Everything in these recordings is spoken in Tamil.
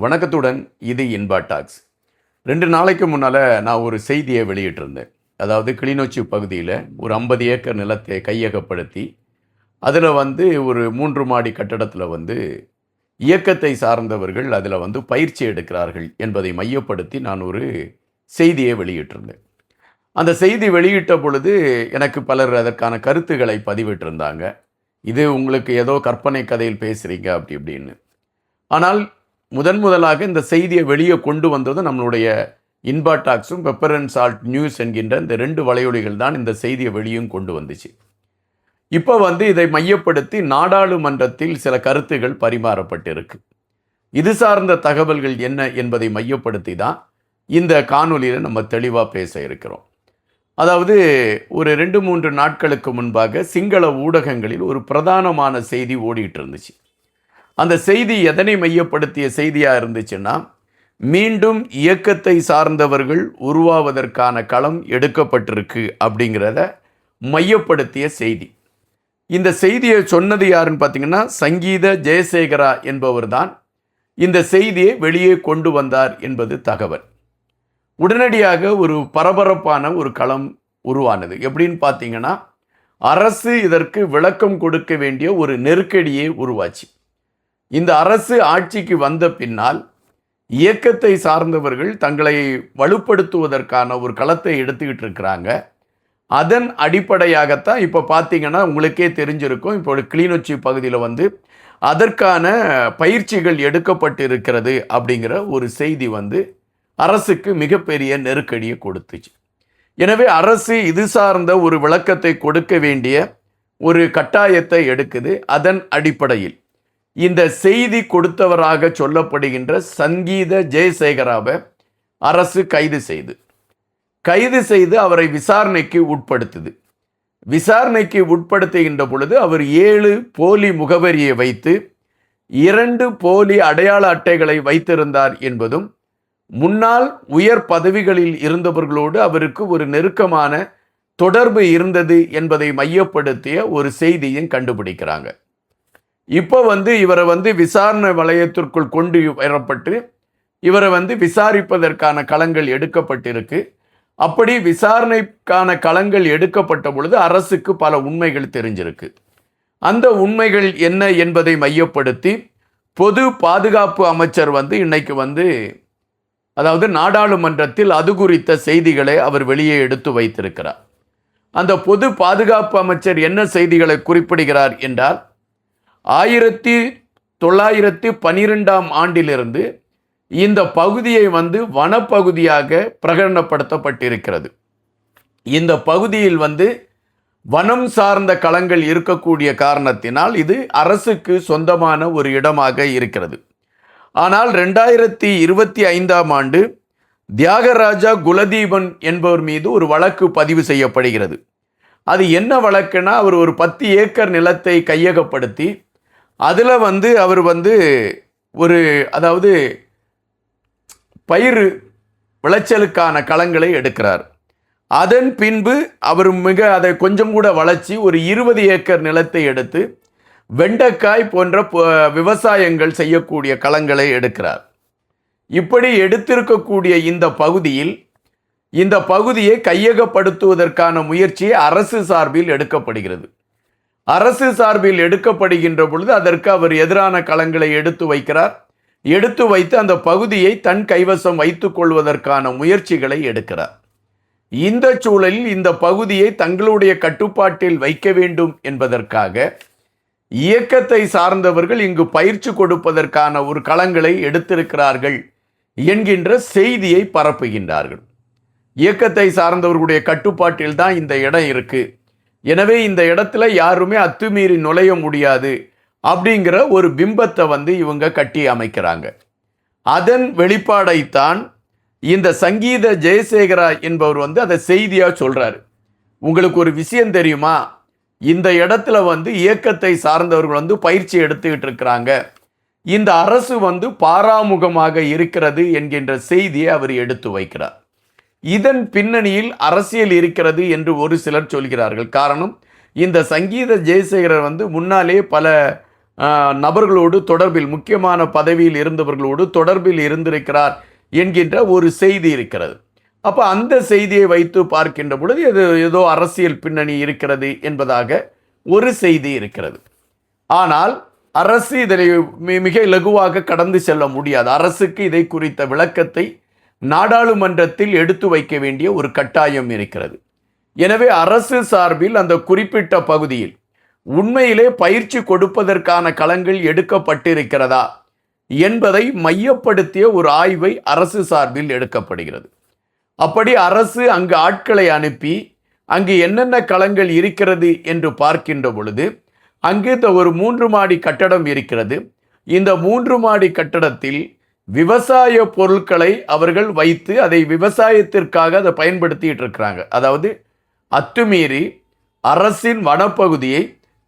வணக்கத்துடன் இது இன்பா டாக்ஸ். 2 நாளைக்கு முன்னால் நான் ஒரு செய்தியை வெளியிட்டிருந்தேன். அதாவது கிளிநொச்சி பகுதியில் ஒரு 50 ஏக்கர் நிலத்தை கையகப்படுத்தி அதில் ஒரு 3 மாடி கட்டடத்தில் இயக்கத்தை சார்ந்தவர்கள் அதில் பயிற்சி எடுக்கிறார்கள் என்பதை மையப்படுத்தி நான் ஒரு செய்தியை வெளியிட்டிருந்தேன். அந்த செய்தி வெளியிட்ட பொழுது எனக்கு பலர் அதற்கான கருத்துக்களை பதிவிட்டிருந்தாங்க. இது உங்களுக்கு ஏதோ கற்பனை கதையில் பேசுகிறீங்க அப்படி இப்படின்னு. ஆனால் முதலாக இந்த செய்தியை வெளியே கொண்டு வந்தது நம்மளுடைய இன்பா டாக்ஸும் பெப்பர் அண்ட் சால்ட் நியூஸ் என்கின்ற இந்த 2 வலையொலிகள் தான் இந்த செய்தியை வெளியும் கொண்டு வந்துச்சு. இப்போ இதை மையப்படுத்தி நாடாளுமன்றத்தில் சில கருத்துகள் பரிமாறப்பட்டிருக்கு. இது சார்ந்த தகவல்கள் என்ன என்பதை மையப்படுத்தி தான் இந்த காணொலியில் நம்ம தெளிவாக பேச இருக்கிறோம். அதாவது ஒரு 2-3 நாட்களுக்கு முன்பாக சிங்கள ஊடகங்களில் ஒரு பிரதானமான செய்தி ஓடிட்டு இருந்துச்சு. அந்த செய்தி எதனை மையப்படுத்திய செய்தியாக இருந்துச்சுன்னா, மீண்டும் இயக்கத்தை சார்ந்தவர்கள் உருவாவதற்கான களம் எடுக்கப்பட்டிருக்கு அப்படிங்கிறத மையப்படுத்திய செய்தி. இந்த செய்தியை சொன்னது யாருன்னு பார்த்தீங்கன்னா, சங்கீத ஜெயசேகரா என்பவர் தான் இந்த செய்தியை வெளியே கொண்டு வந்தார் என்பது தகவல். உடனடியாக ஒரு பரபரப்பான ஒரு களம் உருவானது. எப்படின்னு பார்த்தீங்கன்னா, அரசு இதற்கு விளக்கம் கொடுக்க வேண்டிய ஒரு நெருக்கடியே உருவாச்சு. இந்த அரசு ஆட்சிக்கு வந்த பின்னால் இயக்கத்தை சார்ந்தவர்கள் தங்களை வலுப்படுத்துவதற்கான ஒரு களத்தை எடுத்துக்கிட்டு இருக்கிறாங்க. அதன் அடிப்படையாகத்தான் இப்போ பார்த்தீங்கன்னா உங்களுக்கே தெரிஞ்சிருக்கும், இப்போ கிளிநொச்சி பகுதியில் அதற்கான பயிற்சிகள் எடுக்கப்பட்டு இருக்கிறது அப்படிங்கிற ஒரு செய்தி அரசுக்கு மிகப்பெரிய நெருக்கடியை கொடுத்துச்சு. எனவே அரசு இது சார்ந்த ஒரு விளக்கத்தை கொடுக்க வேண்டிய ஒரு கட்டாயத்தை எடுக்குது. அதன் அடிப்படையில் இந்த செய்தி கொடுத்தவராக சொல்லப்படுகின்ற சங்கீத ஜெயசேகராவை அரசு கைது செய்து அவரை விசாரணைக்கு உட்படுத்துது. விசாரணைக்கு உட்படுத்துகின்ற பொழுது அவர் 7 போலி முகவரியை வைத்து 2 போலி அடையாள அட்டைகளை வைத்திருந்தார் என்பதும், முன்னாள் உயர் பதவிகளில் இருந்தவர்களோடு அவருக்கு ஒரு நெருக்கமான தொடர்பு இருந்தது என்பதை மையப்படுத்திய ஒரு செய்தியும் கண்டுபிடிக்கிறாங்க. இப்போ இவரை விசாரணை வளையத்திற்குள் கொண்டு வரப்பட்டு இவரை விசாரிப்பதற்கான களங்கள் எடுக்கப்பட்டிருக்கு. அப்படி விசாரணைக்கான களங்கள் எடுக்கப்பட்ட பொழுது அரசுக்கு பல உண்மைகள் தெரிஞ்சிருக்கு. அந்த உண்மைகள் என்ன என்பதை மையப்படுத்தி பொது பாதுகாப்பு அமைச்சர் இன்னைக்கு அதாவது நாடாளுமன்றத்தில் அது குறித்த செய்திகளை அவர் வெளியே எடுத்து வைத்திருக்கிறார். அந்த பொது பாதுகாப்பு அமைச்சர் என்ன செய்திகளை குறிப்பிடுகிறார் என்றால், 1912ஆம் ஆண்டிலிருந்து இந்த பகுதியை வனப்பகுதியாக பிரகடனப்படுத்தப்பட்டிருக்கிறது. இந்த பகுதியில் வனம் சார்ந்த களங்கள் இருக்கக்கூடிய காரணத்தினால் இது அரசுக்கு சொந்தமான ஒரு இடமாக இருக்கிறது. ஆனால் 2025ஆம் ஆண்டு தியாகராஜா குலதீபன் என்பவர் மீது ஒரு வழக்கு பதிவு செய்யப்படுகிறது. அது என்ன வழக்குனா, அவர் ஒரு 10 ஏக்கர் நிலத்தை கையகப்படுத்தி அதில் அவர் ஒரு அதாவது பயிர் விளைச்சலுக்கான களங்களை எடுக்கிறார். அதன் பின்பு அவர் அதை கொஞ்சம் கூட வளர்ச்சி ஒரு 20 ஏக்கர் நிலத்தை எடுத்து வெண்டைக்காய் போன்ற விவசாயங்கள் செய்யக்கூடிய களங்களை எடுக்கிறார். இப்படி எடுத்திருக்கக்கூடிய இந்த பகுதியை கையகப்படுத்துவதற்கான முயற்சி அரசு சார்பில் எடுக்கப்படுகிறது. அரசு சார்பில் எடுக்கப்படுகின்ற பொழுது அதற்கு அவர் எதிரான களங்களை எடுத்து வைத்து அந்த பகுதியை தன் கைவசம் வைத்துக் கொள்வதற்கான முயற்சிகளை எடுக்கிறார். இந்த சூழலில் இந்த பகுதியை தங்களுடைய கட்டுப்பாட்டில் வைக்க வேண்டும் என்பதற்காக இயக்கத்தை சார்ந்தவர்கள் இங்கு பயிற்சி கொடுப்பதற்கான ஒரு களங்களை எடுத்திருக்கிறார்கள் என்கின்ற செய்தியை பரப்புகின்றார்கள். இயக்கத்தை சார்ந்தவர்களுடைய கட்டுப்பாட்டில் தான் இந்த இடம் இருக்கு, எனவே இந்த இடத்துல யாருமே அத்துமீறி நுழைய முடியாது அப்படிங்கிற ஒரு பிம்பத்தை இவங்க கட்டி அமைக்கிறாங்க. அதன் வெளிப்பாடைத்தான் இந்த சங்கீத ஜெயசேகரா என்பவர் அதை செய்தியாக சொல்றாரு. உங்களுக்கு ஒரு விஷயம் தெரியுமா, இந்த இடத்துல இயக்கத்தை சார்ந்தவர்கள் பயிற்சி எடுத்துக்கிட்டு இருக்கிறாங்க, இந்த அரசு பாராமுகமாக இருக்கிறது என்கின்ற செய்தியை அவர் எடுத்து வைக்கிறார். இதன் பின்னணியில் அரசியல் இருக்கிறது என்று ஒரு சிலர் சொல்கிறார்கள். காரணம், இந்த சங்கீத ஜெயசேகரர் முன்னாலே பல நபர்களோடு தொடர்பில், முக்கியமான பதவியில் இருந்தவர்களோடு தொடர்பில் இருந்திருக்கிறார் என்கின்ற ஒரு செய்தி இருக்கிறது. அப்போ அந்த செய்தியை வைத்து பார்க்கின்ற பொழுது ஏதோ அரசியல் பின்னணி இருக்கிறது என்பதாக ஒரு செய்தி இருக்கிறது. ஆனால் அரசு இதை மிக இலகுவாக கடந்து செல்ல முடியாது. அரசுக்கு இதை குறித்த விளக்கத்தை நாடாளுமன்றத்தில் எடுத்து வைக்க வேண்டிய ஒரு கட்டாயம் இருக்கிறது. எனவே அரசு சார்பில் அந்த குறிப்பிட்ட பகுதியில் உண்மையிலே பயிற்சி கொடுப்பதற்கான களங்கள் எடுக்கப்பட்டிருக்கிறதா என்பதை மையப்படுத்திய ஒரு ஆய்வை அரசு சார்பில் எடுக்கப்படுகிறது. அப்படி அரசு அங்கு ஆட்களை அனுப்பி அங்கு என்னென்ன களங்கள் இருக்கிறது என்று பார்க்கின்ற பொழுது அங்கு ஒரு 3 மாடி கட்டடம் இருக்கிறது. இந்த 3 மாடி கட்டடத்தில் விவசாய பொருட்களை அவர்கள் வைத்து அதை விவசாயத்திற்காக அதை பயன்படுத்திட்டு இருக்கிறாங்க. அதாவது அத்துமீறி அரசின் வனப்பகுதியை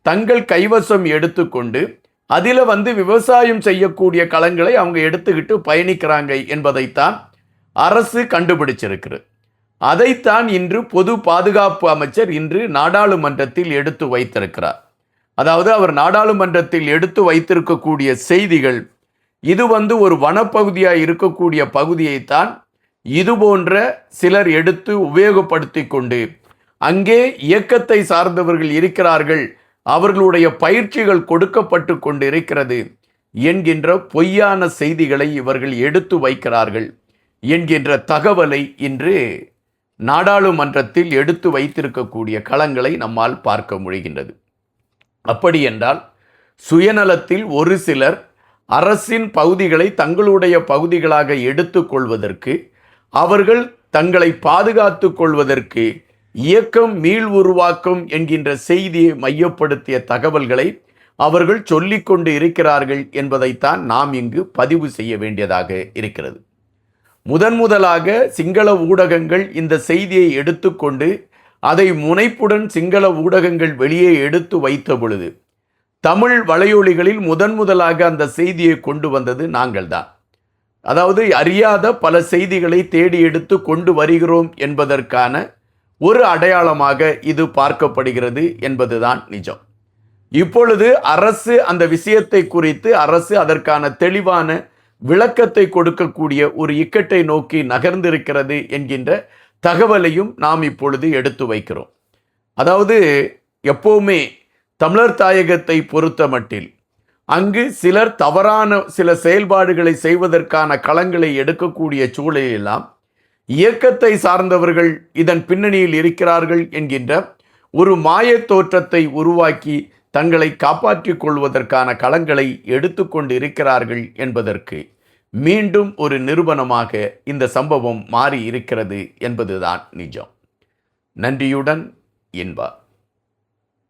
தங்கள் கைவசம் எடுத்துக்கொண்டு அதில் விவசாயம் செய்யக்கூடிய களங்களை அவங்க எடுத்துக்கிட்டு பயணிக்கிறாங்க என்பதைத்தான் அரசு கண்டுபிடிச்சிருக்கிறது. அதைத்தான் இன்று பொது பாதுகாப்பு அமைச்சர் இன்று நாடாளுமன்றத்தில் எடுத்து வைத்திருக்கிறார். அதாவது அவர் நாடாளுமன்றத்தில் எடுத்து வைத்திருக்கக்கூடிய செய்திகள் இது ஒரு வனப்பகுதியாக இருக்கக்கூடிய பகுதியைத்தான் இது போன்ற சிலர் எடுத்து உபயோகப்படுத்தி கொண்டு அங்கே இயக்கத்தை சார்ந்தவர்கள் இருக்கிறார்கள், அவர்களுடைய பயிற்சிகள் கொடுக்கப்பட்டு கொண்டு இருக்கிறது என்கின்ற பொய்யான செய்திகளை இவர்கள் எடுத்து வைக்கிறார்கள் என்கின்ற தகவலை இன்று நாடாளுமன்றத்தில் எடுத்து வைத்திருக்கக்கூடிய களங்களை நம்மால் பார்க்க முடிகின்றது. அப்படி என்றால் சுயநலத்தில் ஒரு சிலர் அரசின் பகுதிகளை தங்களுடைய பகுதிகளாக எடுத்துக்கொள்வதற்கு, அவர்கள் தங்களை பாதுகாத்து கொள்வதற்கு இயக்கம் மீள் உருவாக்கம் என்கின்ற செய்தியை மையப்படுத்திய தகவல்களை அவர்கள் சொல்லிக்கொண்டு இருக்கிறார்கள் என்பதைத்தான் நாம் இங்கு பதிவு செய்ய வேண்டியதாக இருக்கிறது. முதலாக சிங்கள ஊடகங்கள் இந்த செய்தியை எடுத்துக்கொண்டு அதை முனைப்புடன் சிங்கள ஊடகங்கள் வெளியே எடுத்து வைத்த பொழுது தமிழ் வலையொலிகளில் முதலாக அந்த செய்தியை கொண்டு வந்தது நாங்கள்தான். அதாவது அறியாத பல செய்திகளை தேடி எடுத்து கொண்டு வருகிறோம் என்பதற்கான ஒரு அடையாளமாக இது பார்க்கப்படுகிறது என்பதுதான் நிஜம். இப்பொழுது அரசு அந்த விஷயத்தை குறித்து அரசு அதற்கான தெளிவான விளக்கத்தை கொடுக்கக்கூடிய ஒரு இக்கட்டை நோக்கி நகர்ந்திருக்கிறது என்கின்ற தகவலையும் நாம் இப்பொழுது எடுத்து வைக்கிறோம். அதாவது எப்பவுமே தமிழர் தாயகத்தை பொறுத்த மட்டில் அங்கு சிலர் தவறான சில செயல்பாடுகளை செய்வதற்கான களங்களை எடுக்கக்கூடிய சூழலெல்லாம் இயக்கத்தை சார்ந்தவர்கள் இதன் பின்னணியில் இருக்கிறார்கள் என்கின்ற ஒரு மாயத் தோற்றத்தை உருவாக்கி தங்களை காப்பாற்றிக் கொள்வதற்கான களங்களை எடுத்துக்கொண்டு இருக்கிறார்கள் என்பதற்கு மீண்டும் ஒரு நிரூபணமாக இந்த சம்பவம் மாறி இருக்கிறது என்பதுதான் நிஜம். நன்றியுடன் இன்பா.